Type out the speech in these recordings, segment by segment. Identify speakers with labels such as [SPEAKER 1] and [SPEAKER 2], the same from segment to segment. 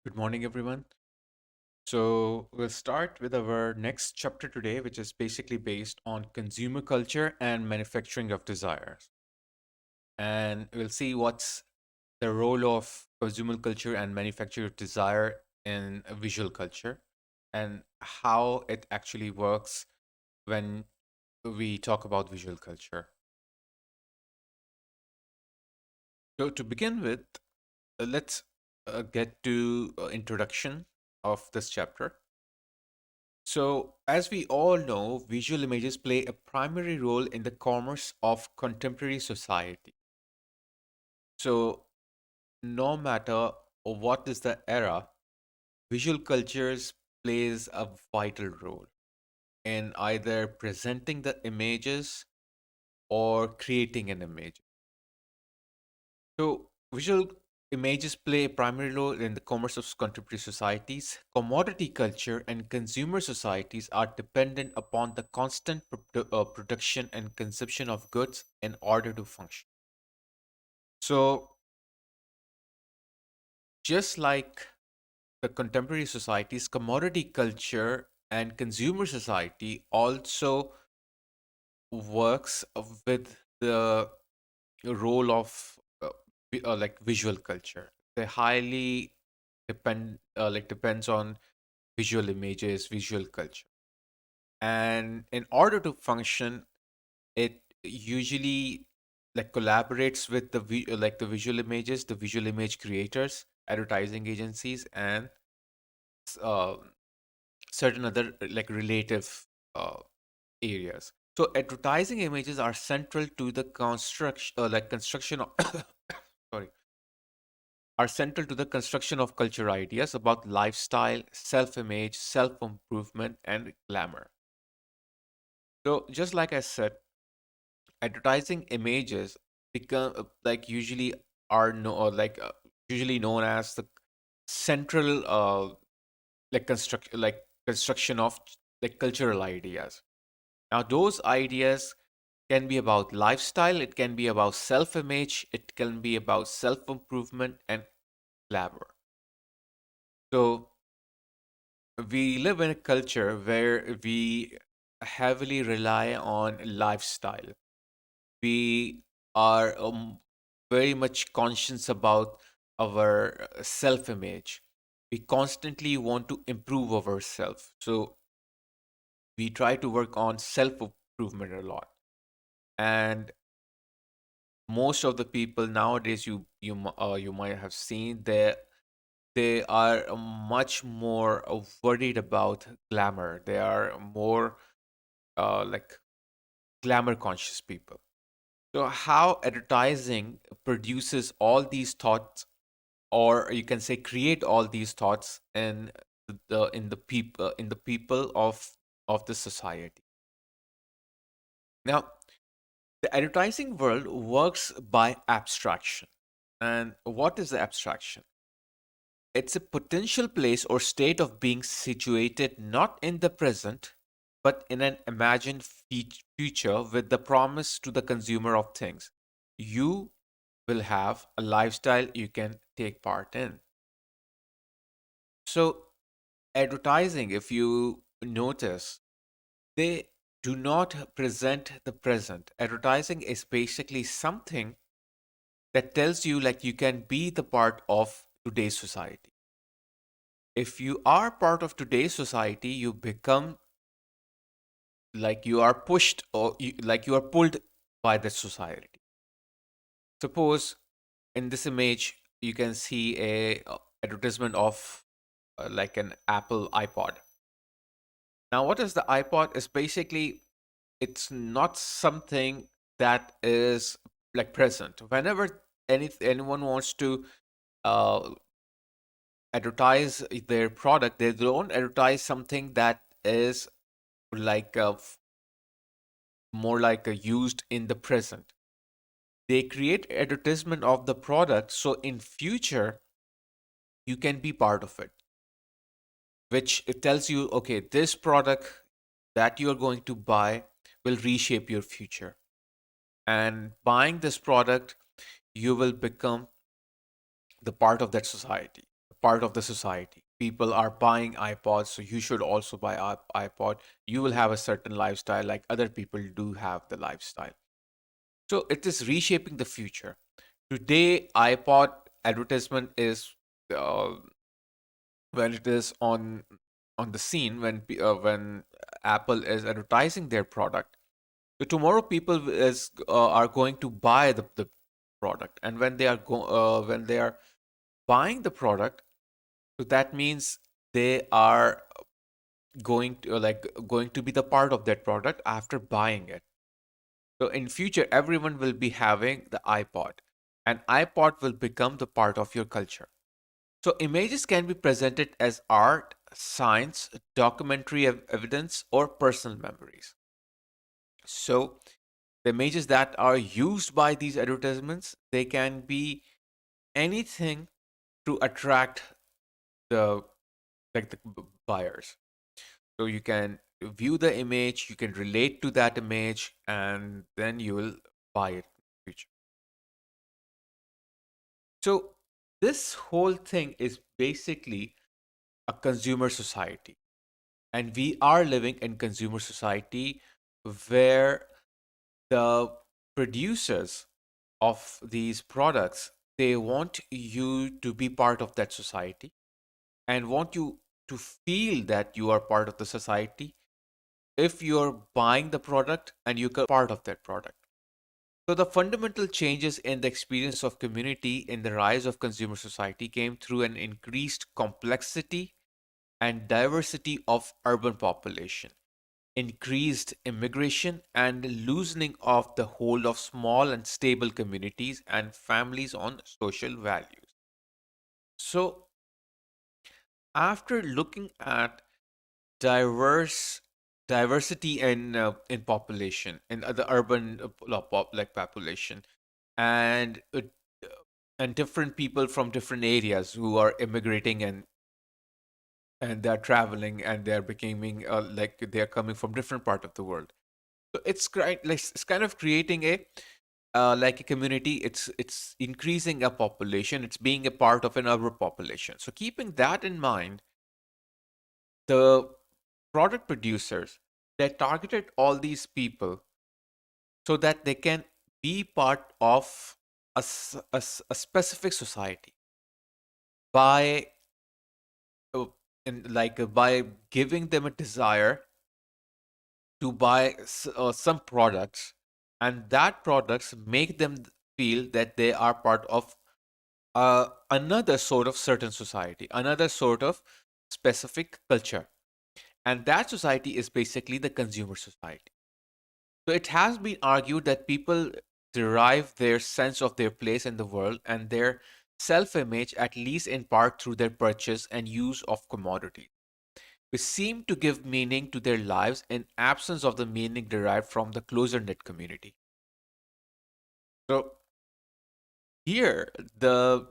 [SPEAKER 1] Good morning, everyone. So, we'll start with our next chapter today, which is basically based on consumer culture and manufacturing of desires. And we'll see what's the role of consumer culture and manufacture of desire in a visual culture and how it actually works when we talk about visual culture. So, to begin with, let's get to introduction of this chapter. So, as we all know, visual images play a primary role in the commerce of contemporary society. So, no matter what is the era, visual cultures plays a vital role in either presenting the images or creating an image. So, visual images play a primary role in the commerce of contemporary societies. Commodity culture and consumer societies are dependent upon the constant production and consumption of goods in order to function. So, just like the contemporary societies, commodity culture and consumer society also works with the role of like visual culture. They highly depends on visual images, visual culture, and in order to function, it usually like collaborates with the visual images, the visual image creators, advertising agencies, and uh, certain other like relative uh, areas. So advertising images are central to the construction of sorry are central to the construction of culture ideas about lifestyle, self-image, self-improvement, and glamour. So just like I said, advertising images become usually are no or usually known as the central construction of like cultural ideas. Now those ideas can be about lifestyle, it can be about self-image, it can be about self-improvement and glamour. So we live in a culture where we heavily rely on lifestyle. We are very much conscious about our self image. We constantly want to improve ourselves. So we try to work on self improvement a lot. And most of the people nowadays, you might have seen, they are much more worried about glamour. They are more like glamour conscious people. So how advertising produces all these thoughts, or you can say create all these thoughts in the people of the society. Now, the advertising world works by abstraction. And what is the abstraction? It's a potential place or state of being situated not in the present, but in an imagined future with the promise to the consumer of things. You will have a lifestyle you can take part in. So, advertising, if you notice, they do not present the present. Advertising is basically something that tells you like you can be the part of today's society. If you are part of today's society, you become like you are pushed like you are pulled by the society. Suppose in this image you can see a advertisement of like an Apple iPod. Now, what is the iPod? Is basically it's not something that is like present. Whenever anyone wants to uh, advertise their product, they don't advertise something that is like more like used in the present. They create advertisement of the product so in future you can be part of it, which it tells you, okay, this product that you are going to buy will reshape your future. And buying this product, you will become the part of that society. part of the society. People are buying iPods, so you should also buy iPod. You will have a certain lifestyle like other people do have the lifestyle. So it is reshaping the future. Today, iPod advertisement is uh, when it is on the scene when Apple is advertising their product. So tomorrow, people are going to buy the product, and when they are buying the product, so that means they are going to be the part of that product after buying it. So in future, everyone will be having the iPod, and iPod will become the part of your culture. So images can be presented as art, science, documentary evidence, or personal memories. So the images that are used by these advertisements, they can be anything to attract the buyers. So you can view the image, you can relate to that image, and then you will buy it in the future. So this whole thing is basically a consumer society. And we are living in consumer society where the producers of these products, they want you to be part of that society and want you to feel that you are part of the society if you're buying the product and you're part of that product. So the fundamental changes in the experience of community in the rise of consumer society came through an increased complexity and diversity of urban population, increased immigration, and loosening of the hold of small and stable communities and families on social values. So after looking at diverse diversity in population in the urban population and and different people from different areas who are immigrating and they're traveling and they're becoming like they're coming from different part of the world. So it's kind of creating a like a community. It's increasing a population. It's being a part of an urban population. So keeping that in mind, the product producers, they targeted all these people so that they can be part of a specific society by by giving them a desire to buy some products, and that products make them feel that they are part of another sort of certain society, another sort of specific culture, and that society is basically the consumer society. So it has been argued that people derive their sense of their place in the world and their self image, at least in part, through their purchase and use of commodities, which seem to give meaning to their lives in absence of the meaning derived from the closer knit community. So here, the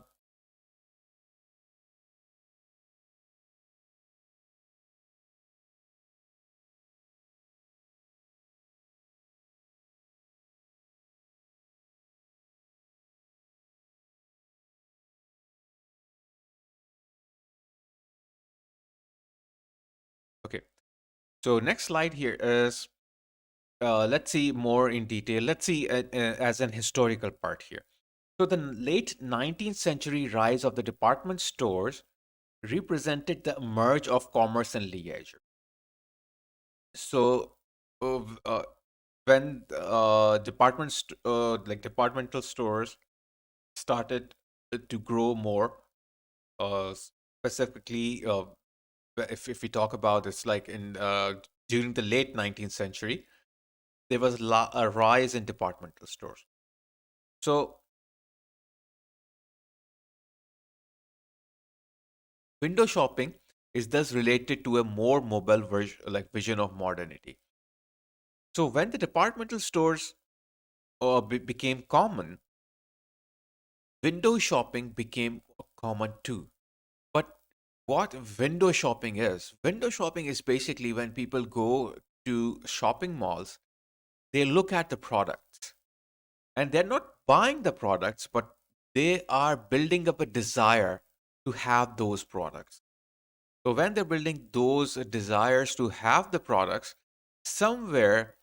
[SPEAKER 1] okay. So next slide here is let's see more in detail. Let's see as an historical part here. So the late 19th century rise of the department stores represented the merge of commerce and leisure. So when departmental stores started to grow more, specifically if we talk about it's like in during the late 19th century, there was a rise in departmental stores. So window shopping is thus related to a more mobile vision of modernity. So when the departmental stores became common, window shopping became common too. But what window shopping is basically when people go to shopping malls, they look at the products and they're not buying the products, but they are building up a desire to have those products. So when they're building those desires to have the products, somewhere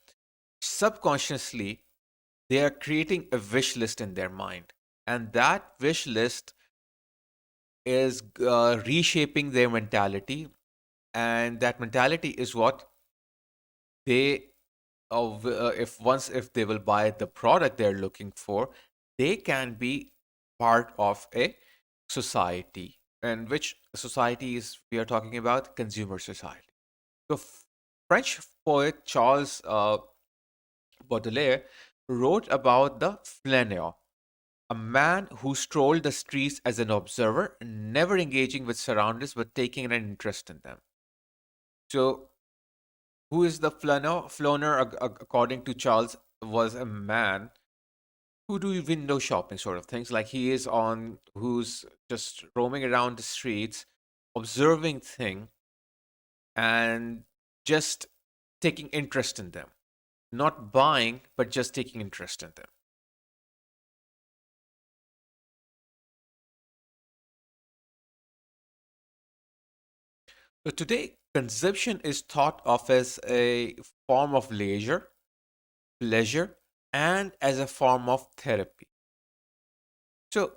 [SPEAKER 1] subconsciously they are creating a wish list in their mind. And that wish list is reshaping their mentality. And that mentality is what they, if they will buy the product they're looking for, they can be part of a society. And which society is we are talking about? Consumer society. So French poet Charles Baudelaire wrote about the flaneur, a man who strolled the streets as an observer, never engaging with surroundings but taking an interest in them. So, who is the flaneur? Flaneur, according to Charles, was a man who do window shopping sort of things. Like he is on, who's just roaming around the streets, observing things and just taking interest in them. Not buying, but just taking interest in them. So today, consumption is thought of as a form of leisure, pleasure, and as a form of therapy. So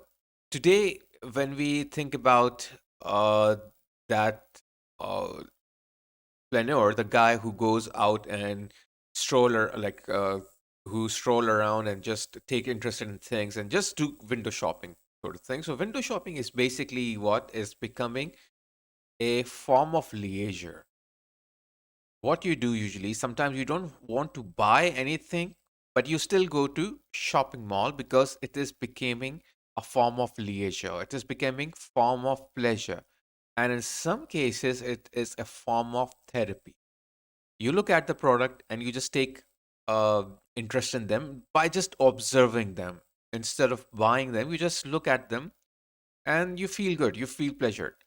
[SPEAKER 1] today, when we think about that uh, planeur, the guy who goes out and stroller who stroll around and just take interest in things and just do window shopping sort of thing. So window shopping is basically what is becoming a form of leisure. What you do usually, sometimes you don't want to buy anything, but you still go to shopping mall because it is becoming a form of leisure. It is becoming form of pleasure. And in some cases, it is a form of therapy. You look at the product and you just take uh, interest in them by just observing them. Instead of buying them, you just look at them and you feel good, you feel pleasure.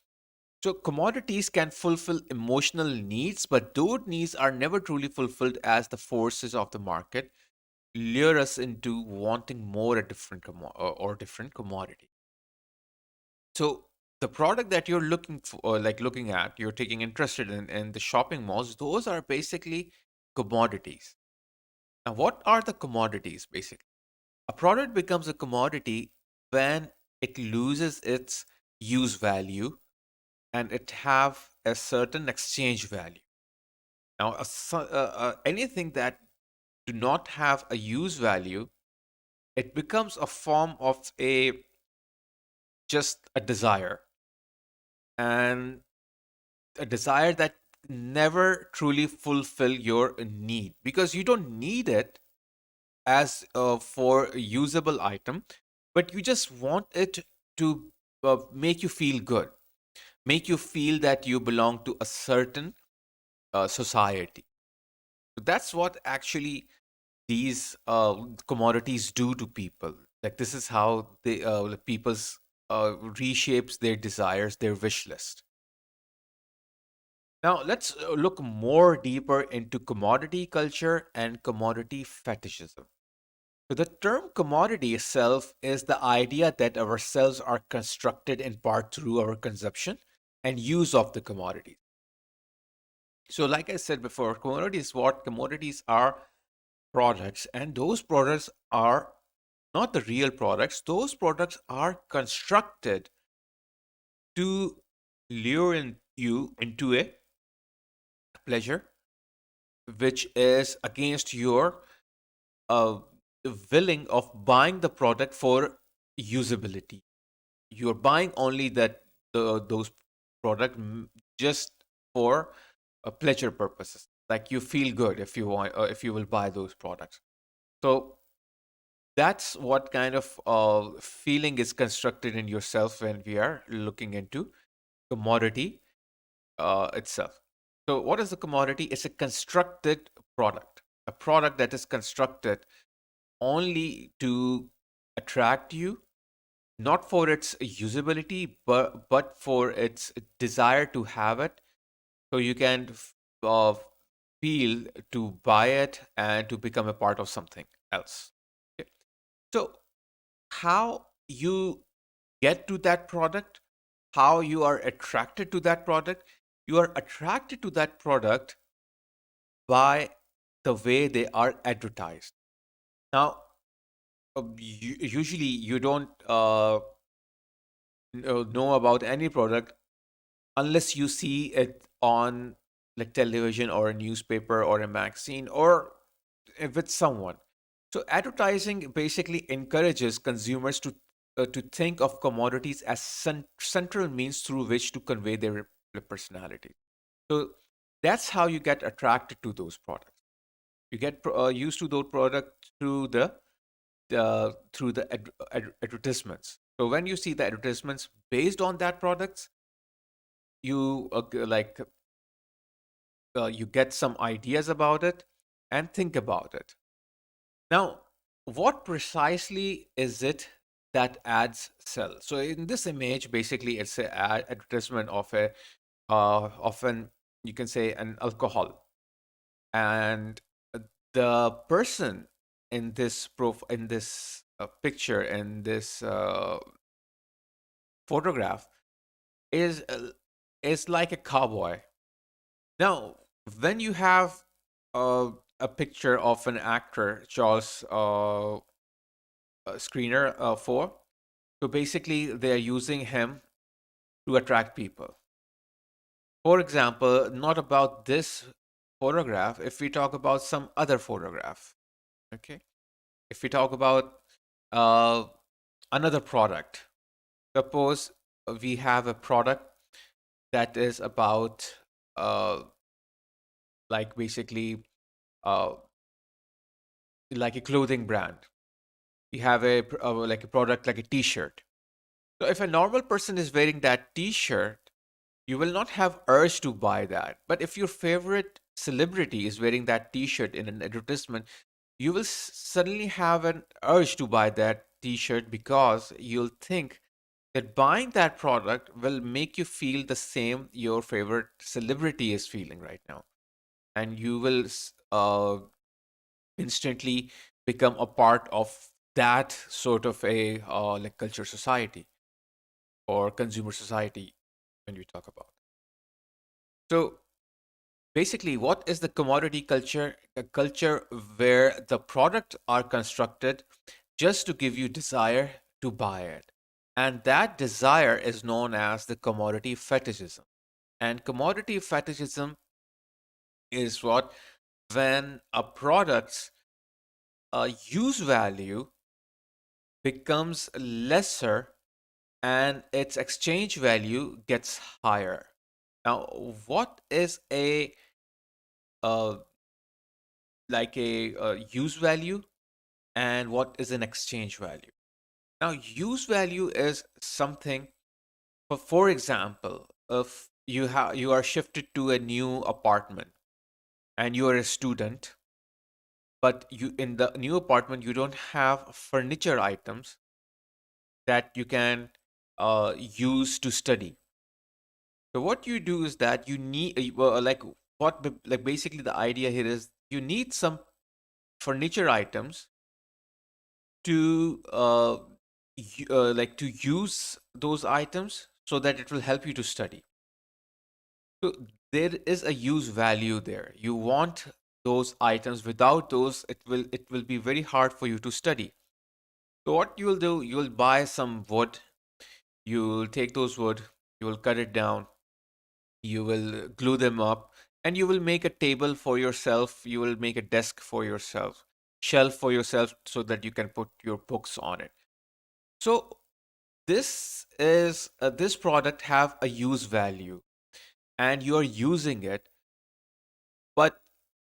[SPEAKER 1] So commodities can fulfill emotional needs, but those needs are never truly fulfilled as the forces of the market lure us into wanting more a different or different commodity. So the product that you're looking for, or like looking at, you're taking interested in the shopping malls, those are basically commodities. Now, what are the commodities basically? A product becomes a commodity when it loses its use value and it have a certain exchange value. Now, anything that do not have a use value, it becomes a form of a just a desire, and a desire that never truly fulfill your need because you don't need it as for a usable item, but you just want it to make you feel good, make you feel that you belong to a certain society. So that's what actually these commodities do to people. Like this is how they people's reshapes their desires, their wish list. Now let's look more deeper into commodity culture and commodity fetishism. So the term commodity itself is the idea that ourselves are constructed in part through our consumption and use of the commodities. So, like I said before, commodities, what commodities are products, and those products are not the real products. Those products are constructed to lure you into a pleasure, which is against your uh, willing of buying the product for usability. You're buying only those product just for pleasure purposes. Like you feel good if you want, if you will buy those products. So that's what kind of feeling is constructed in yourself when we are looking into commodity itself. So what is a commodity? It's a constructed product, a product that is constructed only to attract you, not for its usability, but for its desire to have it, so you can uh, feel to buy it and to become a part of something else. Okay. So how you get to that product? how you are attracted to that product. You are attracted to that product by the way they are advertised. Now, usually you don't know about any product unless you see it on like television or a newspaper or a magazine or with someone. So advertising basically encourages consumers to think of commodities as central means through which to convey their personality. So that's how you get attracted to those products. You get used to those products through the advertisements. So when you see the advertisements based on that products, you you get some ideas about it and think about it. Now, what precisely is it that ads sell? So in this image, basically, it's an advertisement of often you can say an alcohol, and the person in this picture in this photograph is is like a cowboy. Now, when you have a picture of an actor, Charles screener for, so basically they're using him to attract people. For example, not about this photograph, if we talk about some other photograph, okay? If we talk about uh, another product, suppose we have a product that is about like basically uh, like a clothing brand. We have like a product like a t-shirt. So if a normal person is wearing that t-shirt, you will not have urge to buy that. But if your favorite celebrity is wearing that t-shirt in an advertisement, you will suddenly have an urge to buy that t-shirt because you'll think that buying that product will make you feel the same your favorite celebrity is feeling right now. And you will instantly become a part of that sort of a like culture society or consumer society when we talk about. So basically, what is the commodity culture? A culture where the products are constructed just to give you desire to buy it. And that desire is known as the commodity fetishism. And commodity fetishism is what when a product's use value becomes lesser and its exchange value gets higher. Now, what is a uh, use value and what is an exchange value? Now, use value is something. For example, if you are shifted to a new apartment and you are a student, but you in the new apartment you don't have furniture items that you can use to study. So what you do is that you need like basically the idea here is you need some furniture items to like to use those items so that it will help you to study. So there is a use value there. You want those items. Without those, it will be very hard for you to study. So what you will do, you will buy some wood. You will take those wood. You will cut it down. You will glue them up, and you will make a table for yourself. You will make a desk for yourself, shelf for yourself, so that you can put your books on it. So this product have a use value, and you are using it. But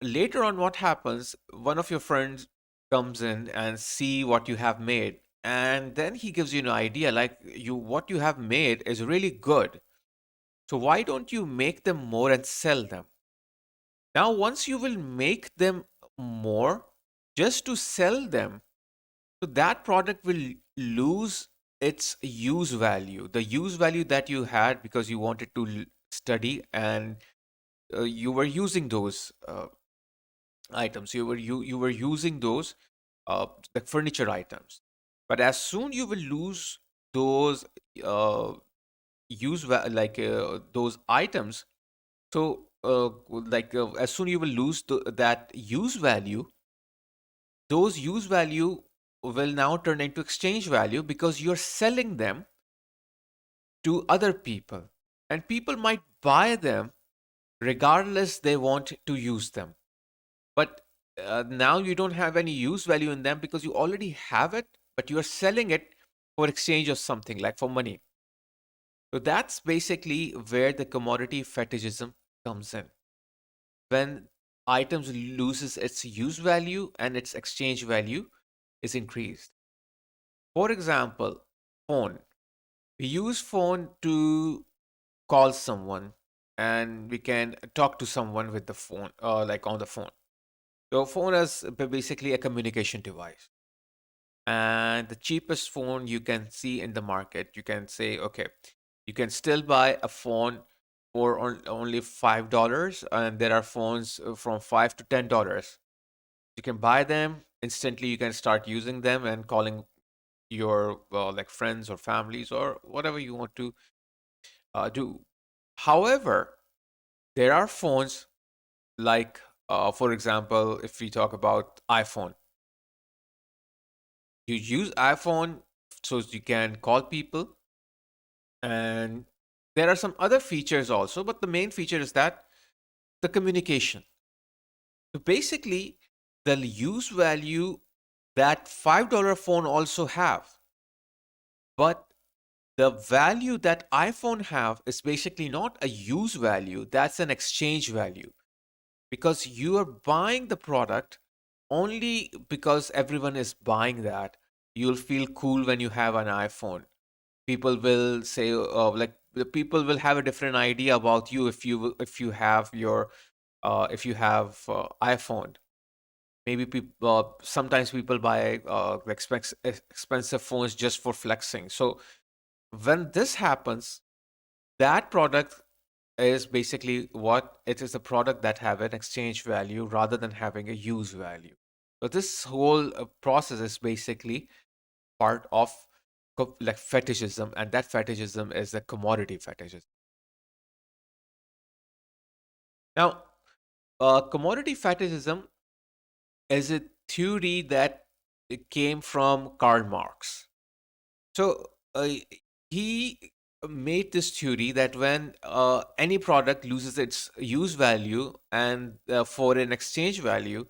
[SPEAKER 1] later on, what happens? One of your friends comes in and see what you have made, and then he gives you an idea like what you have made is really good. So why don't you make them more and sell them? Now, once you will make them more just to sell them, so that product will lose its use value, the use value that you had because you wanted to study and you were using those items. You were using those the furniture items. But as soon you will lose those uh, those items. So as soon you will lose that use value, those use value will now turn into exchange value because you're selling them to other people, and people might buy them regardless they want to use them. But now you don't have any use value in them because you already have it, but you are selling it for exchange of something, like for money. So that's basically where the commodity fetishism comes in. When items loses its use value and its exchange value is increased. For example, phone. We use phone to call someone, and we can talk to someone with the phone, like on the phone. So phone is basically a communication device. And the cheapest phone you can see in the market, you can say, okay, you can still buy a phone for only $5, and there are phones from $5 to $10. You can buy them instantly. You can start using them and calling your like friends or families or whatever you want to do. However, there are phones like, for example, if we talk about iPhone, you use iPhone so you can call people, and there are some other features also, but the main feature is that the communication. So basically, the use value that $5 phone also have, but the value that iPhone have is basically not a use value, that's an exchange value, because you are buying the product only because everyone is buying that. You'll feel cool when you have an iPhone. People will say, like the people will have a different idea about you if you have iPhone. Maybe people sometimes people buy expensive phones just for flexing. So when this happens, that product is basically what it is, a product that have an exchange value rather than having a use value. So this whole process is basically part of like fetishism, and that fetishism is a commodity fetishism. Now, commodity fetishism is a theory that came from Karl Marx. So he made this theory that when any product loses its use value and for an exchange value,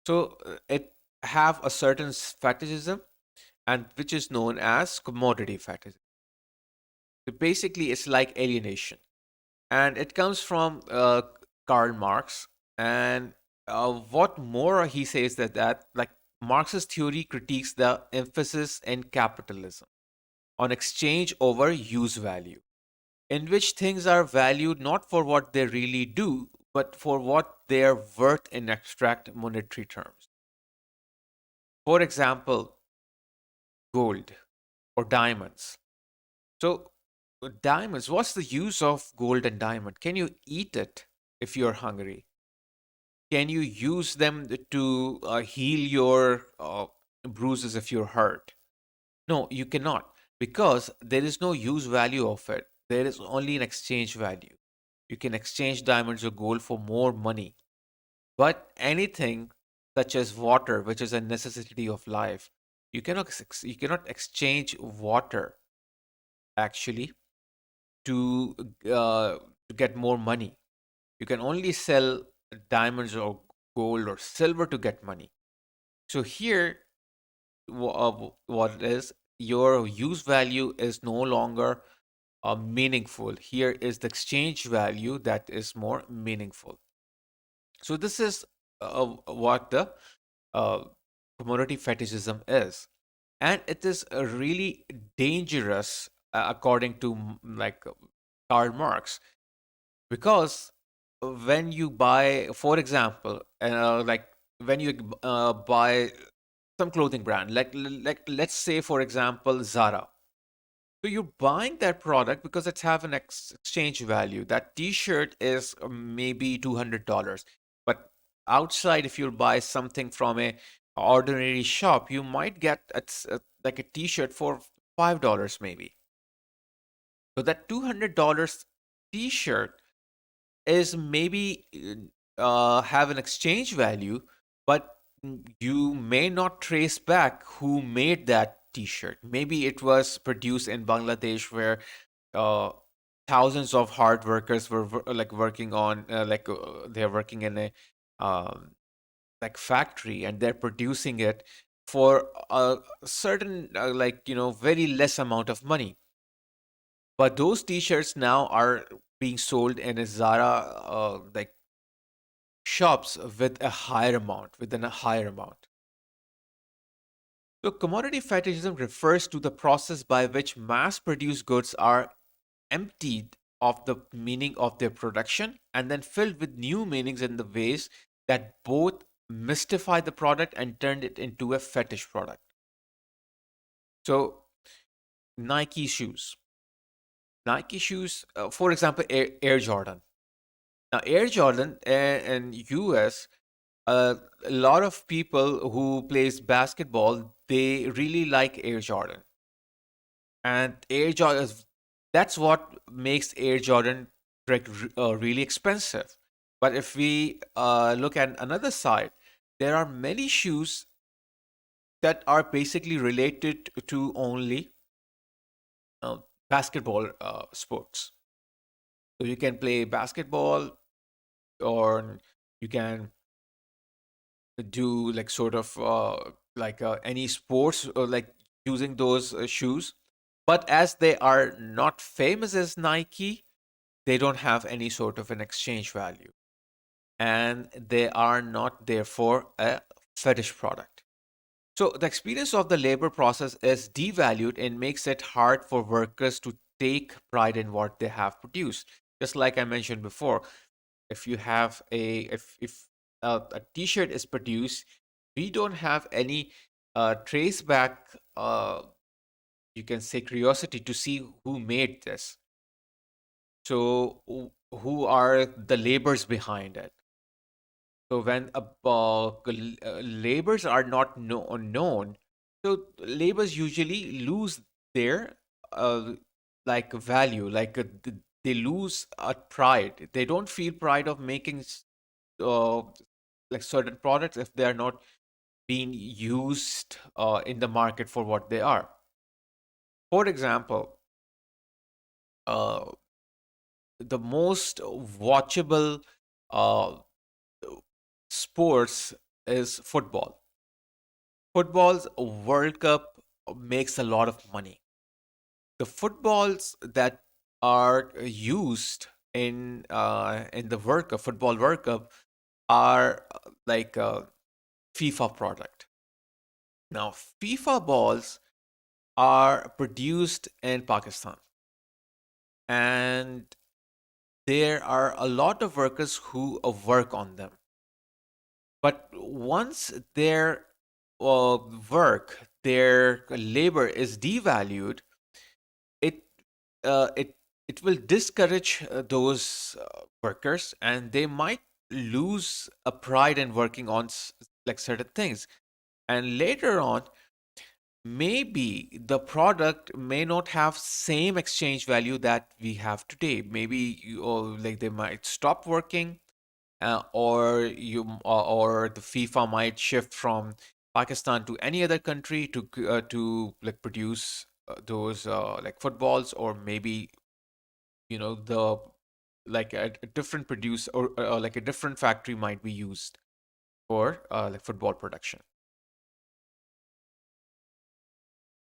[SPEAKER 1] so it have a certain fetishism, and which is known as commodity fetishism. So basically, it's like alienation, and it comes from Karl Marx. And what more he says that like Marx's theory critiques the emphasis in capitalism on exchange over use value, in which things are valued not for what they really do, but for what they are worth in abstract monetary terms. For example, gold or diamonds. So, diamonds, what's the use of gold and diamond? Can you eat it if you're hungry? Can you use them to heal your bruises if you're hurt? No, you cannot, because there is no use value of it. There is only an exchange value. You can exchange diamonds or gold for more money. But anything such as water, which is a necessity of life, you cannot exchange water actually to to get more money. You can only sell diamonds or gold or silver to get money. So here, what it is, your use value is no longer meaningful. Here is the exchange value that is more meaningful. So this is what the uh, commodity fetishism is, and it is really dangerous, according to like Karl Marx, because when you buy, for example, like when you buy some clothing brand, like let's say for example Zara. So you're buying that product because it's have an exchange value. That T-shirt is maybe $200, but outside, if you buy something from a ordinary shop, you might get like a T-shirt for $5 maybe. So that $200 t-shirt is maybe have an exchange value, but you may not trace back who made that t-shirt. Maybe it was produced in Bangladesh, where uh, thousands of hard workers were like working on they're working in a um, like factory, and they're producing it for a certain very less amount of money. But those t-shirts now are being sold in a Zara shops with a higher amount, within a higher amount. So commodity fetishism refers to the process by which mass-produced goods are emptied of the meaning of their production and then filled with new meanings in the ways that both mystify the product and turn it into a fetish product. So Nike shoes. Nike shoes, for example, Air Jordan. Now, Air Jordan in US, a lot of people who plays basketball, they really like Air Jordan. And Air Jordan, that's what makes Air Jordan really expensive. But if we look at another side, there are many shoes that are basically related to only uh, basketball sports. So you can play basketball, or you can do like sort of any sports, or like using those shoes. But as they are not famous as Nike, they don't have any sort of an exchange value, and they are not therefore a fetish product. So the experience of the labor process is devalued and makes it hard for workers to take pride in what they have produced. Just like I mentioned before, if you have a t-shirt is produced, we don't have any trace back, you can say, curiosity to see who made this. So who are the labors behind it? So when labors are not known, so labors usually lose their uh, value, they lose pride. They don't feel pride of making uh, like certain products if they are not being used in the market for what they are. For example, uh, the most watchable uh, sports is football. Football's World Cup makes a lot of money. The footballs that are used in the World Cup, football World Cup, are like a FIFA product. Now, FIFA balls are produced in Pakistan, and there are a lot of workers who work on them. But once their their labor is devalued, it uh, it it will discourage those workers, and they might lose a pride in working on like certain things. And later on, maybe the product may not have same exchange value that we have today. Maybe like they might stop working, or the FIFA might shift from Pakistan to any other country to like produce those like footballs, or maybe the like a different produce, or like a different factory might be used for like football production.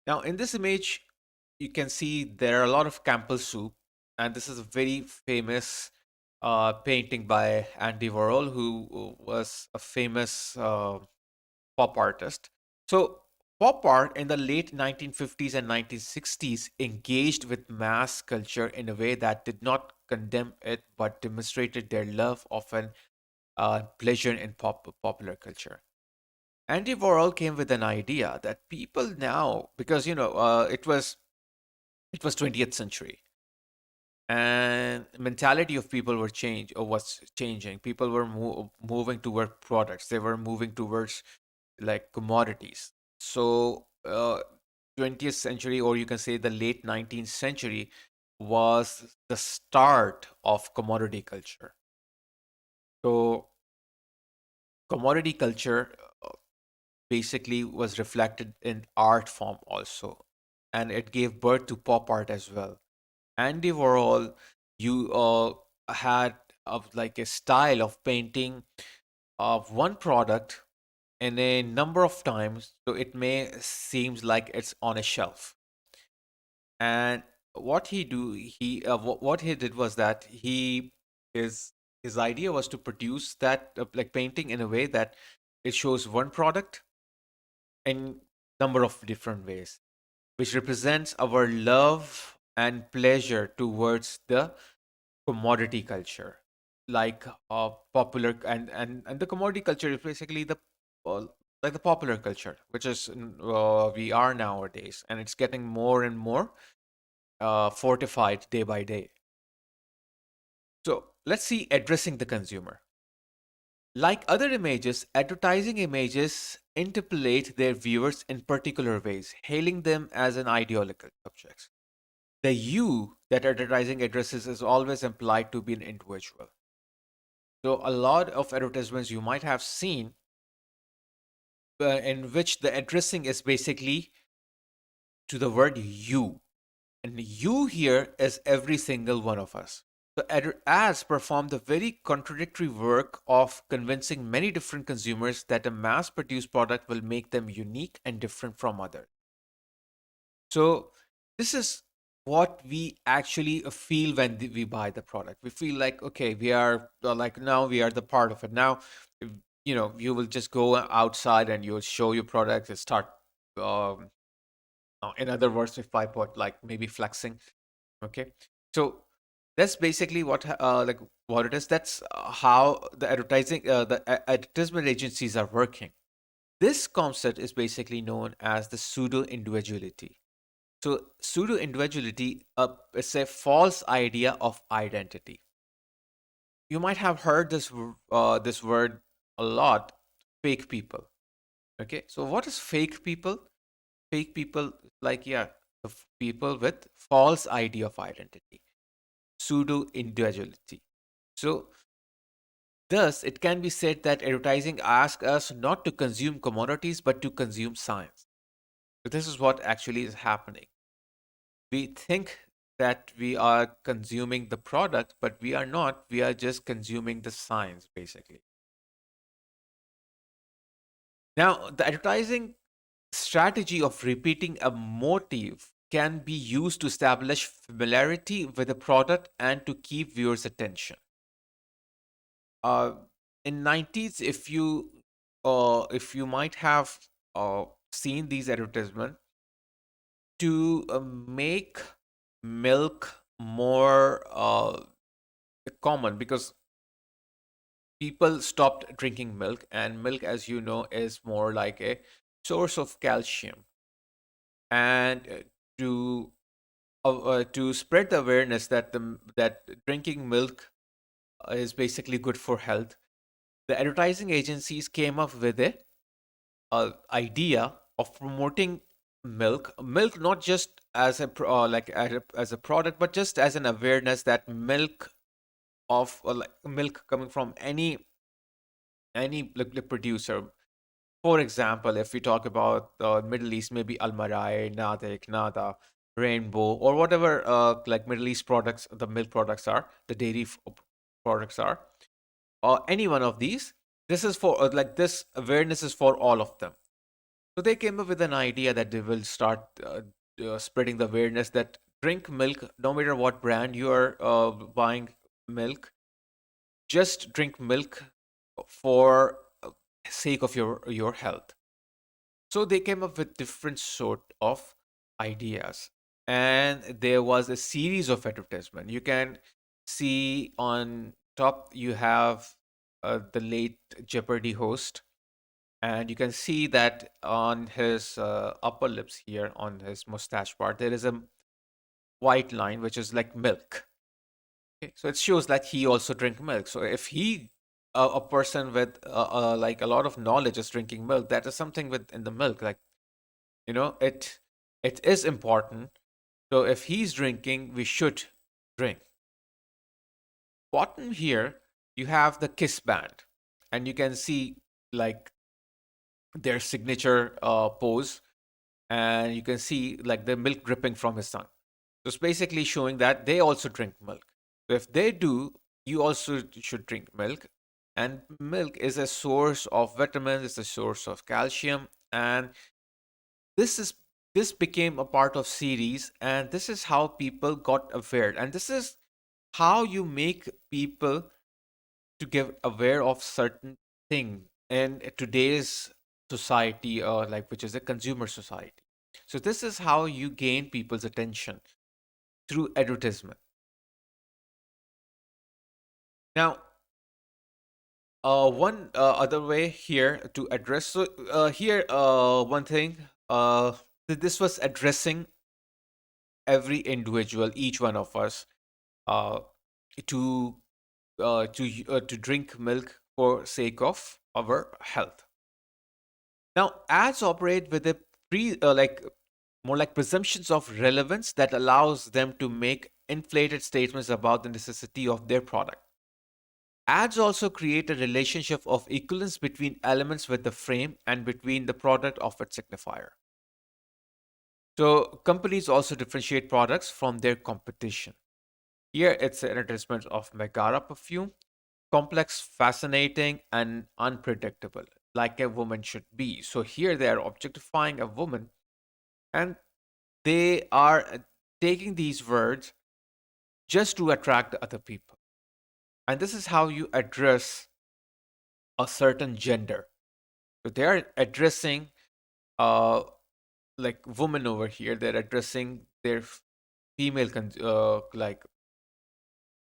[SPEAKER 1] Now, in this image, you can see there are a lot of Campbell soup, and this is a very famous painting by Andy Warhol, who was a famous pop artist. So, pop art in the late 1950s and 1960s engaged with mass culture in a way that did not condemn it, but demonstrated their love of an pleasure in popular culture. Andy Warhol came with an idea that people now, because it was 20th century, and mentality of people was changing. People were moving toward products. They were moving towards like commodities. So 20th century, or you can say the late 19th century, was the start of commodity culture. So, commodity culture basically was reflected in art form also, and it gave birth to pop art as well. Andy Warhol, you had like a style of painting of one product in a number of times, so it may seems like it's on a shelf. And what he did was that his his idea was to produce that like painting in a way that it shows one product in number of different ways, which represents our love and pleasure towards the commodity culture, like popular and the commodity culture is basically the uh, like the popular culture, which is we are nowadays, and it's getting more and more fortified day by day. So let's see addressing the consumer. Like other images, advertising images interpolate their viewers in particular ways, hailing them as an ideological subjects. The you that advertising addresses is always implied to be an individual. So a lot of advertisements you might have seen in which the addressing is basically to the word you. And you here is every single one of us. So ads perform the very contradictory work of convincing many different consumers that a mass produced product will make them unique and different from others. So this is what we actually feel when we buy the product. We feel like, okay, we are like now we are the part of it. Now, you know, you will just go outside and you'll show your product and start. Um, in other words, if I put like maybe flexing, okay. So that's basically what it is. That's how the advertisement agencies are working. This concept is basically known as the pseudo individuality. So pseudo individuality is a false idea of identity. You might have heard this word a lot, fake people. Okay, so what is fake people? Fake people, like yeah, the people with false idea of identity, pseudo individuality. So thus, it can be said that advertising asks us not to consume commodities but to consume science. So this is what actually is happening. We think that we are consuming the product, but we are not. We are just consuming the science, basically. Now, the advertising strategy of repeating a motif can be used to establish familiarity with a product and to keep viewers' attention. Uh, in 90s, if you might have seen these advertisements to make milk more common, because people stopped drinking milk, and milk, as you know, is more like a source of calcium. And to spread the awareness that that drinking milk is basically good for health, the advertising agencies came up with a idea of promoting milk not just as as a product, but just as an awareness that milk of like milk coming from any like producer. For example, if we talk about the Middle East, maybe Almarai, Nadik, Nada, Rainbow, or whatever like Middle East products, the milk products are, the products are, or any one of these. This is for like this awareness is for all of them. So they came up with an idea that they will start spreading the awareness that drink milk, no matter what brand you are buying milk, just drink milk for sake of your health. So they came up with different sort of ideas, and there was a series of advertisement. You can see on top you have the late Jeopardy host, and you can see that on his upper lips here on his mustache part there is a white line which is like milk. Okay, so it shows that he also drink milk. So if he a person with like a lot of knowledge is drinking milk, that is something with in the milk, like you know it is important So if he's drinking, we should drink. Bottom here, you have the Kiss band, and you can see like their signature pose, and you can see like the milk dripping from his tongue. So it's basically showing that they also drink milk. So if they do, you also should drink milk. And milk is a source of vitamins, it's a source of calcium, and this is this became a part of series, and this is how people got aware, and this is how you make people to get aware of certain thing in today's society, like which is a consumer society. So this is how you gain people's attention through advertisement. Now, one other way here to address, so here one thing, this was addressing every individual, each one of us, uh, to to drink milk for sake of our health. Now, ads operate with a like more like presumptions of relevance that allows them to make inflated statements about the necessity of their product. Ads also create a relationship of equivalence between elements with the frame and between the product of its signifier. So, companies also differentiate products from their competition. Here, it's an advertisement of Megara perfume, complex, fascinating, and unpredictable, like a woman should be. So, here they are objectifying a woman, and they are taking these words just to attract the other people. And this is how you address a certain gender. So they are addressing uh like women over here. They're addressing their female like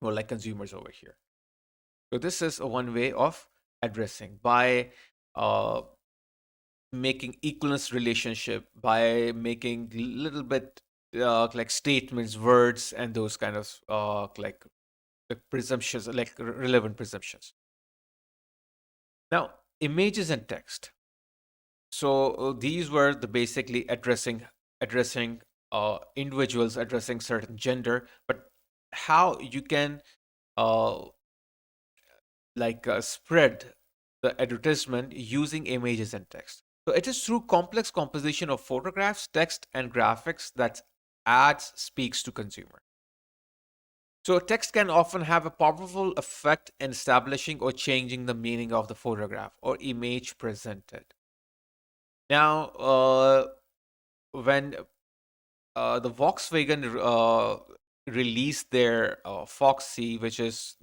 [SPEAKER 1] more like consumers over here. So this is one way of addressing by uh making equivalence relationship, by making little bit like statements, words, and those kind of like presumptions, like relevant presumptions. Now, images and text. So these were the basically addressing individuals, addressing certain gender, but how you can uh, spread the advertisement using images and text. So it is through complex composition of photographs, text, and graphics that ads speaks to consumer. So text can often have a powerful effect in establishing or changing the meaning of the photograph or image presented. Now, when the Volkswagen released their Foxy, which is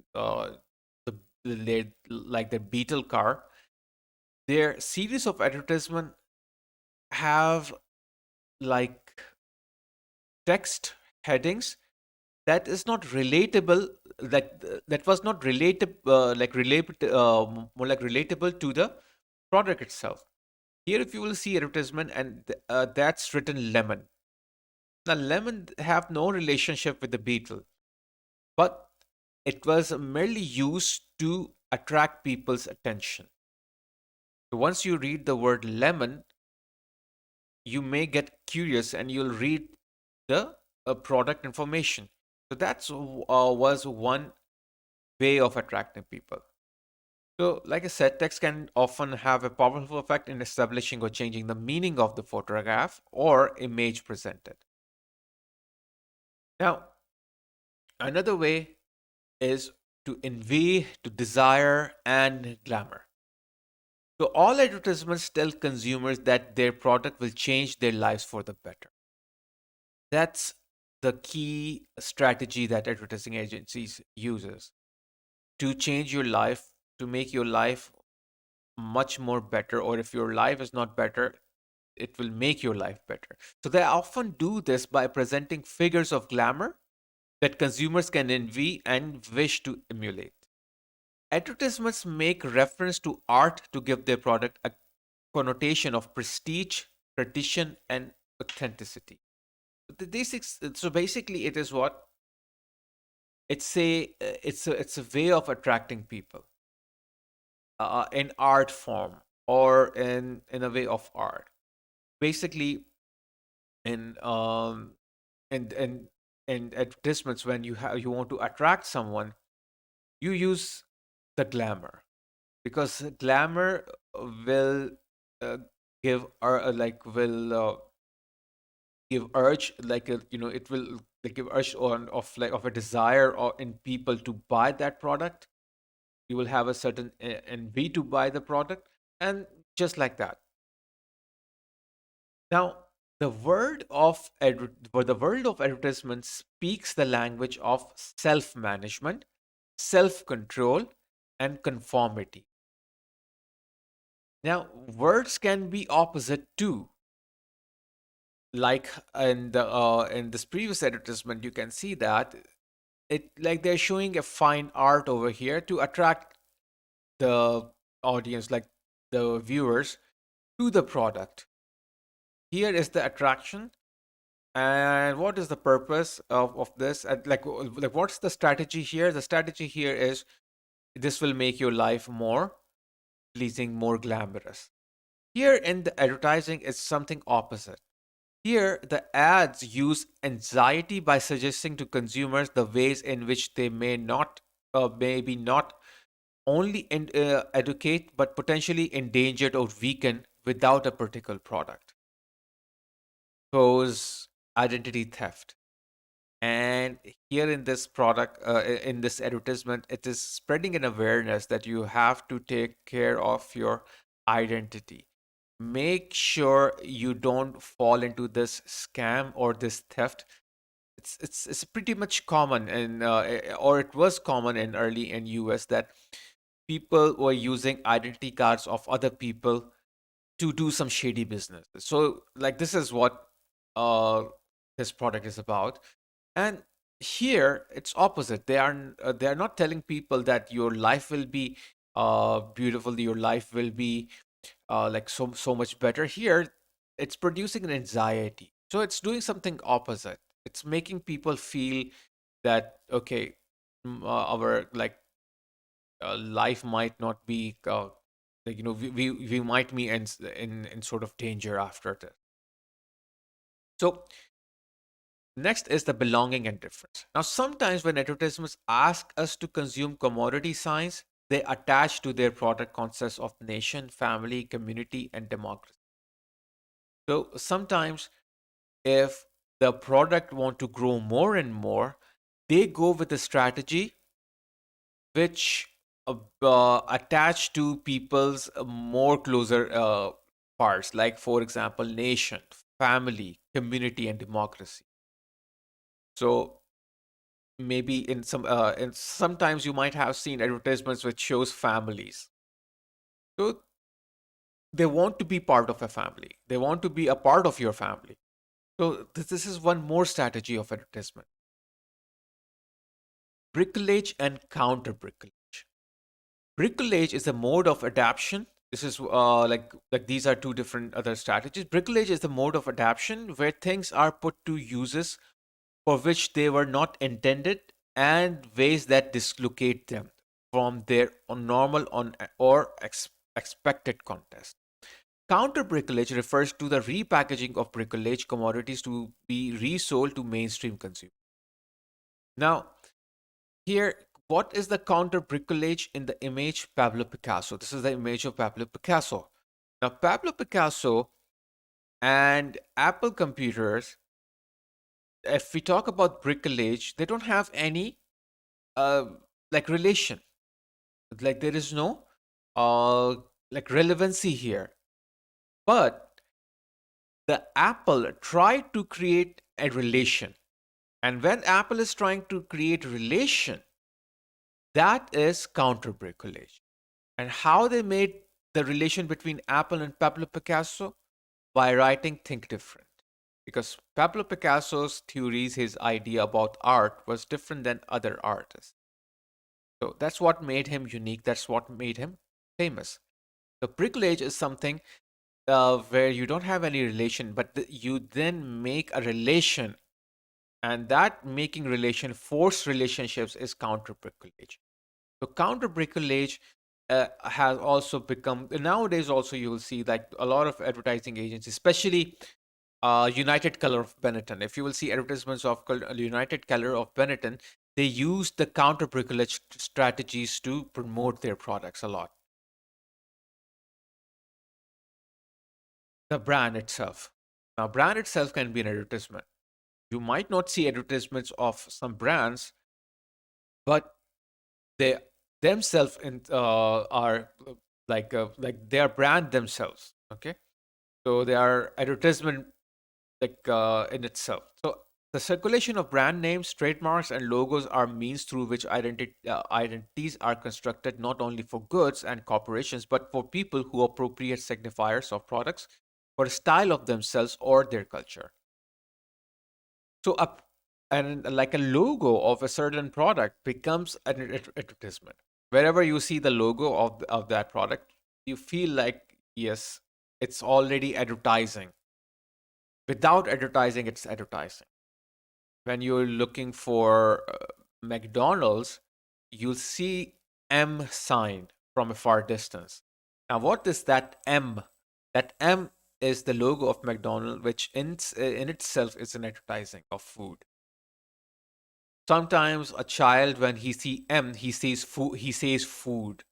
[SPEAKER 1] their like the Beetle car, their series of advertisement have like text headings that is not relatable, that was not related more like relatable to the product itself. Here, if you will see advertisement and that's written lemon. Now, lemon have no relationship with the beetle, but it was merely used to attract people's attention. So once you read the word lemon, you may get curious and you'll read the product information. So that's was one way of attracting people. So, like I said, text can often have a powerful effect in establishing or changing the meaning of the photograph or image presented. Now, another way is to envy, to desire, and glamour. So, all advertisements tell consumers that their product will change their lives for the better. That's the key strategy that advertising agencies uses to change your life, to make your life much more better, or if your life is not better, it will make your life better. So they often do this by presenting figures of glamour that consumers can envy and wish to emulate. Advertisements make reference to art to give their product a connotation of prestige, tradition, and authenticity. So basically, it is what it's a way of attracting people in art form or in a way of art. Basically, in in in advertisements, when you want to attract someone, you use the glamour, because glamour will uh, give or like will give urge, like a, it will like give urge on of like of a desire or in people to buy that product. You will have a certain envy to buy the product, and just like that. Now, the world of advertisement speaks the language of self-management, self-control, and conformity. Now, words can be opposite too. Like in this previous advertisement, you can see that it like they're showing a fine art over here to attract the audience, like the viewers, to the product. Here is the attraction. And what is the purpose of this? And like what's the strategy here? The strategy here is this will make your life more pleasing, more glamorous. Here in the advertising is something opposite. Here, the ads use anxiety by suggesting to consumers the ways in which they maybe not only educate, but potentially endangered or weaken without a particular product. Suppose identity theft. And here in this product, in this advertisement, it is spreading an awareness that you have to take care of your identity. Make sure you don't fall into this scam or this theft. It's pretty much common or it was common in early in US that people were using identity cards of other people to do some shady business. So like this is what uh this product is about. And here it's opposite. They are not telling people that your life will be beautiful, your life will be like so much better. Here it's producing an anxiety. So it's doing something opposite. It's making people feel that okay, our like life might not be like we might be in sort of danger after this. So next is the belonging and difference. Now, sometimes when advertisements ask us to consume commodity science, they attach to their product concepts of nation, family, community, and democracy. So sometimes if the product want to grow more and more, they go with a strategy which attach to people's more closer parts, like for example, nation, family, community, and democracy. So maybe in sometimes you might have seen advertisements which shows families. So they want to be part of a family. They want to be a part of your family. So this is one more strategy of advertisement. Bricolage and counter bricolage. Bricolage is a mode of adaptation. This is like these are two different other strategies. Bricolage is the mode of adaptation where things are put to uses for which they were not intended and ways that dislocate them from their normal or expected context. Counter bricolage refers to the repackaging of bricolage commodities to be resold to mainstream consumers. Now, here, what is the counter bricolage in the image Pablo Picasso? This is the image of Pablo Picasso. Now, Pablo Picasso and Apple computers, if we talk about bricolage, they don't have any uh, like relation. Like there is no uh, like relevancy here. But the Apple tried to create a relation. And when Apple is trying to create relation, that is counter bricolage. And how they made the relation between Apple and Pablo Picasso? By writing Think Different. Because Pablo Picasso's theories, his idea about art was different than other artists. So that's what made him unique. That's what made him famous. The bricolage is something where you don't have any relation, but you then make a relation, and that making relation, forced relationships, is counter bricolage. So counter bricolage has also become nowadays. Also, you will see like a lot of advertising agencies, especially United Color of Benetton. If you will see advertisements of United Color of Benetton, they use the counter bricolage strategies to promote their products a lot. The brand itself. Now, brand itself can be an advertisement. You might not see advertisements of some brands, but they themselves are like they are brand themselves. Okay, so they are advertisement in itself. So the circulation of brand names, trademarks, and logos are means through which identities are constructed not only for goods and corporations, but for people who appropriate signifiers of products for a style of themselves or their culture. So a and like a logo of a certain product becomes an advertisement. Wherever you see the logo of that product, you feel like yes, it's already advertising. Without advertising, it's advertising. When you're looking for McDonald's, you'll see M sign from a far distance. Now, what is that M? That M is the logo of McDonald's, which in itself is an advertising of food. Sometimes a child, when he see M, he says food. He says food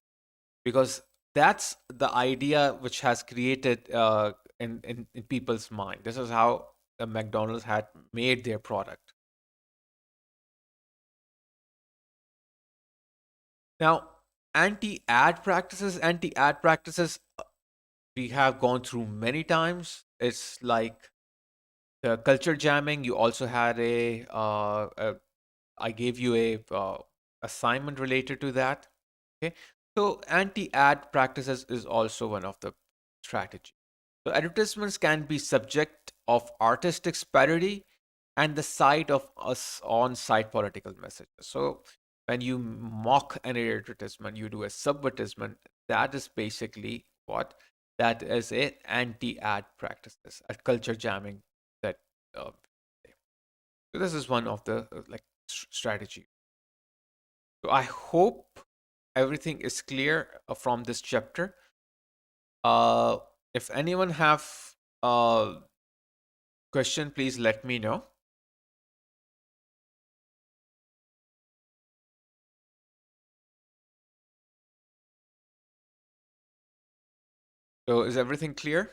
[SPEAKER 1] because that's the idea which has created in people's mind. This is how the McDonald's had made their product. Now, anti-ad practices, we have gone through many times. It's like the culture jamming. You also had I gave you a assignment related to that. Okay, so anti-ad practices is also one of the strategy. So advertisements can be subject of artistic parody and the site of us on-site political messages. So when you mock an advertisement, you do a subvertisement. That is basically what that is a anti-ad practices, a culture jamming that. Uh, so this is one of the strategy. So I hope everything is clear from this chapter. Uh, if anyone have a question, please let me know. So is everything clear?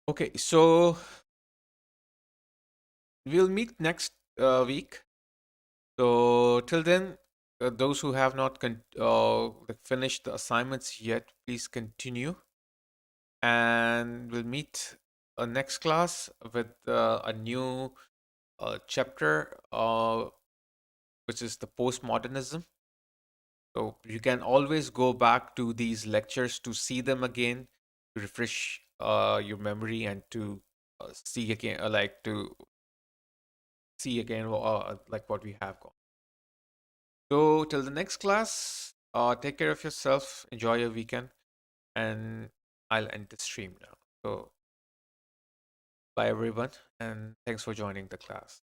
[SPEAKER 1] Okay, so we'll meet next week. So till then, those who have not finished the assignments yet, please continue, and we'll meet next class with a new chapter, which is the postmodernism. So you can always go back to these lectures to see them again, to refresh your memory and to see again, to see again, like what we have got. So till the next class, take care of yourself, enjoy your weekend, and I'll end the stream now. So bye everyone, and thanks for joining the class.